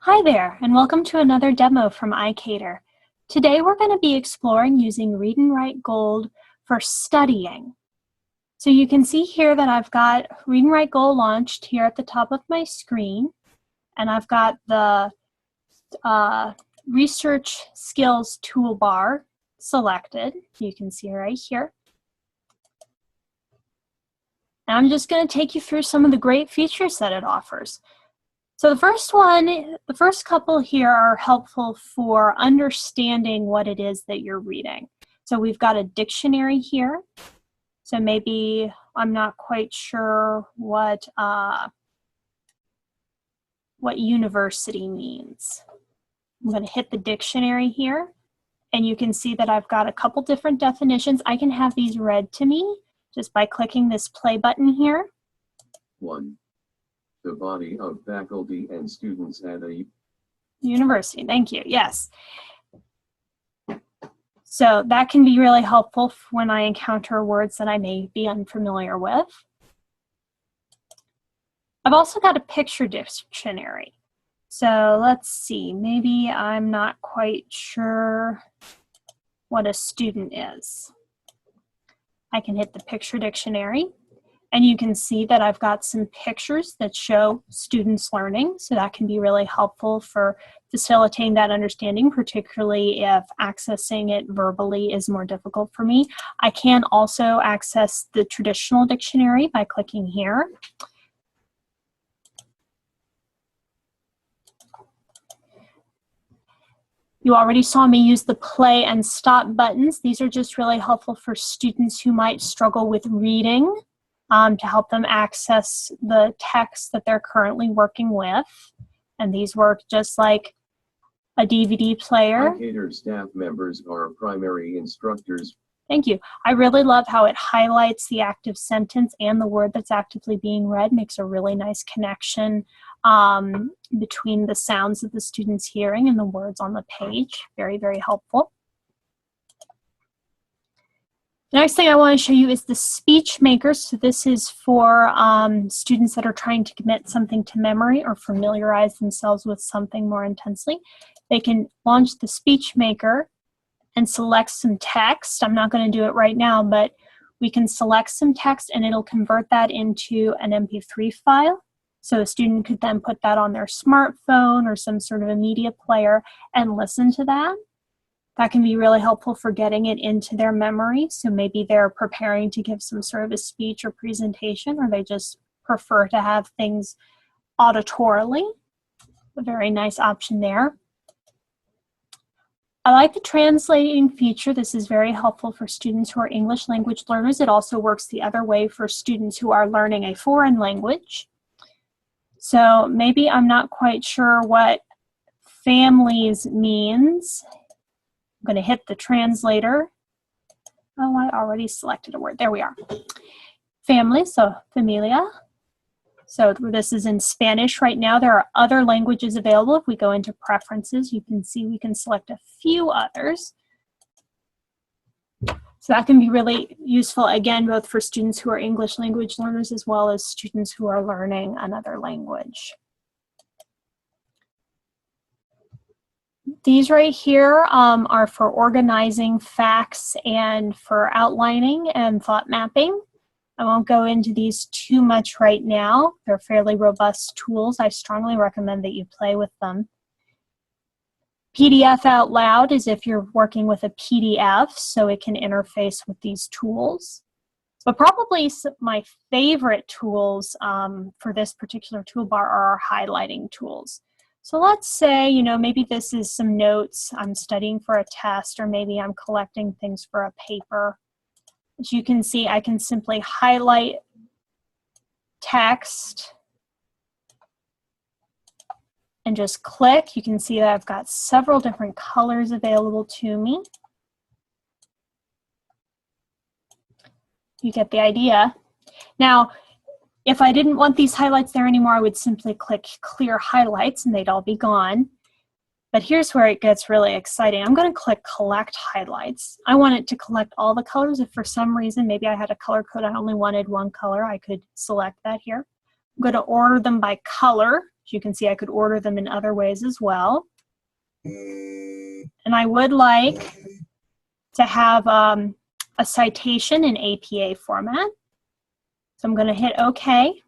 Hi there, and welcome to another demo from ICATER. Today we're going to be exploring using Read&Write Gold for studying. So you can see here that I've got Read&Write Gold launched here at the top of my screen, and I've got the Research Skills toolbar selected. You can see right here. And I'm just going to take you through some of the great features that it offers. So the first couple here are helpful for understanding what it is that you're reading. So we've got a dictionary here. So maybe I'm not quite sure what university means. I'm going to hit the dictionary here, and you can see that I've got a couple different definitions. I can have these read to me just by clicking this play button here. 1. The body of faculty and students at a university. Thank you. Yes. So that can be really helpful when I encounter words that I may be unfamiliar with. I've also got a picture dictionary. So let's see, maybe I'm not quite sure what a student is. I can hit the picture dictionary. And you can see that I've got some pictures that show students learning, so that can be really helpful for facilitating that understanding, particularly if accessing it verbally is more difficult for me. I can also access the traditional dictionary by clicking here. You already saw me use the play and stop buttons. These are just really helpful for students who might struggle with reading. To help them access the text that they're currently working with. And these work just like a DVD player. ICATER staff members are primary instructors. Thank you. I really love how it highlights the active sentence and the word that's actively being read, makes a really nice connection between the sounds that the student's hearing and the words on the page. Very, very helpful. The next thing I want to show you is the speech maker. So this is for students that are trying to commit something to memory or familiarize themselves with something more intensely. They can launch the speech maker and select some text. I'm not going to do it right now, but we can select some text and it'll convert that into an MP3 file. So a student could then put that on their smartphone or some sort of a media player and listen to that. That can be really helpful for getting it into their memory. So maybe they're preparing to give some sort of a speech or presentation, or they just prefer to have things auditorily. A very nice option there. I like the translating feature. This is very helpful for students who are English language learners. It also works the other way for students who are learning a foreign language. So maybe I'm not quite sure what families means. I'm going to hit the translator. Oh, I already selected a word. There we are. Family, so familia. So this is in Spanish right now. There are other languages available. If we go into preferences, you can see we can select a few others. So that can be really useful, again, both for students who are English language learners as well as students who are learning another language. These right here are for organizing facts and for outlining and thought mapping. I won't go into these too much right now. They're fairly robust tools. I strongly recommend that you play with them. PDF out loud is if you're working with a PDF, so it can interface with these tools. But probably my favorite tools for this particular toolbar are our highlighting tools. So let's say, you know, maybe this is some notes. I'm studying for a test, or maybe I'm collecting things for a paper. As you can see, I can simply highlight text and just click. You can see that I've got several different colors available to me. You get the idea. Now, if I didn't want these highlights there anymore, I would simply click clear highlights and they'd all be gone. But here's where it gets really exciting. I'm going to click collect highlights. I want it to collect all the colors. If for some reason, maybe I had a color code, I only wanted one color, I could select that here. I'm going to order them by color. As you can see, I could order them in other ways as well. And I would like to have a citation in APA format. So I'm going to hit OK.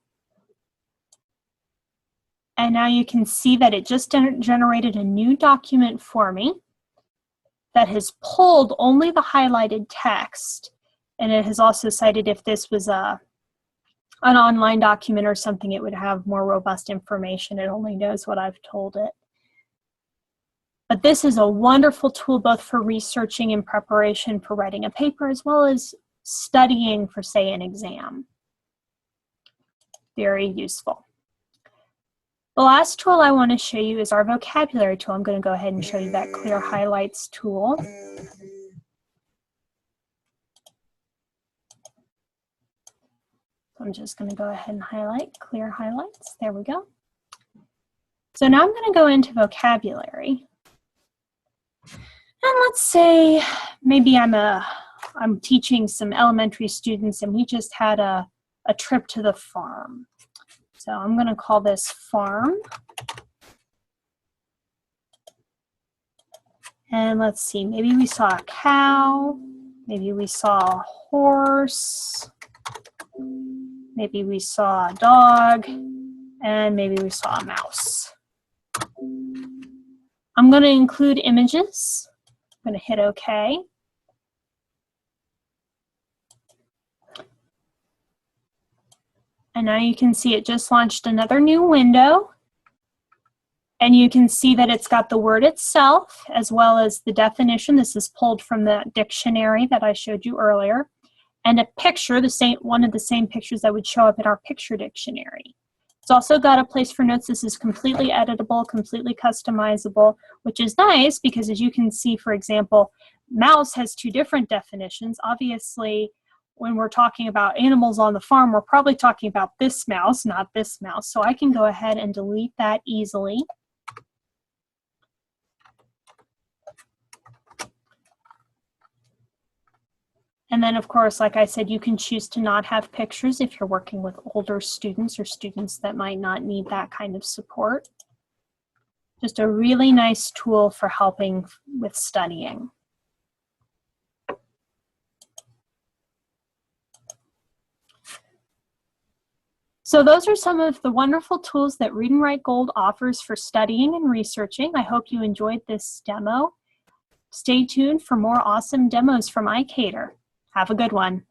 And now you can see that it just generated a new document for me that has pulled only the highlighted text. And it has also cited if this was an online document or something, it would have more robust information. It only knows what I've told it. But this is a wonderful tool both for researching in preparation for writing a paper as well as studying for, say, an exam. Very useful. The last tool I want to show you is our vocabulary tool. I'm going to go ahead and show you that clear highlights tool. I'm just going to go ahead and highlight, clear highlights. There we go. So now I'm going to go into vocabulary. And let's say maybe I'm teaching some elementary students and we just had a trip to the farm. So I'm going to call this farm. And let's see, maybe we saw a cow, maybe we saw a horse, maybe we saw a dog, and maybe we saw a mouse. I'm going to include images. I'm going to hit OK. And now you can see it just launched another new window. And you can see that it's got the word itself as well as the definition. This is pulled from the dictionary that I showed you earlier. And a picture, one of the same pictures that would show up in our picture dictionary. It's also got a place for notes. This is completely editable, completely customizable, which is nice because as you can see, for example, mouse has two different definitions. Obviously, when we're talking about animals on the farm, we're probably talking about this mouse, not this mouse. So I can go ahead and delete that easily. And then, of course, like I said, you can choose to not have pictures if you're working with older students or students that might not need that kind of support. Just a really nice tool for helping with studying. So those are some of the wonderful tools that Read&Write Gold offers for studying and researching. I hope you enjoyed this demo. Stay tuned for more awesome demos from ICATER. Have a good one.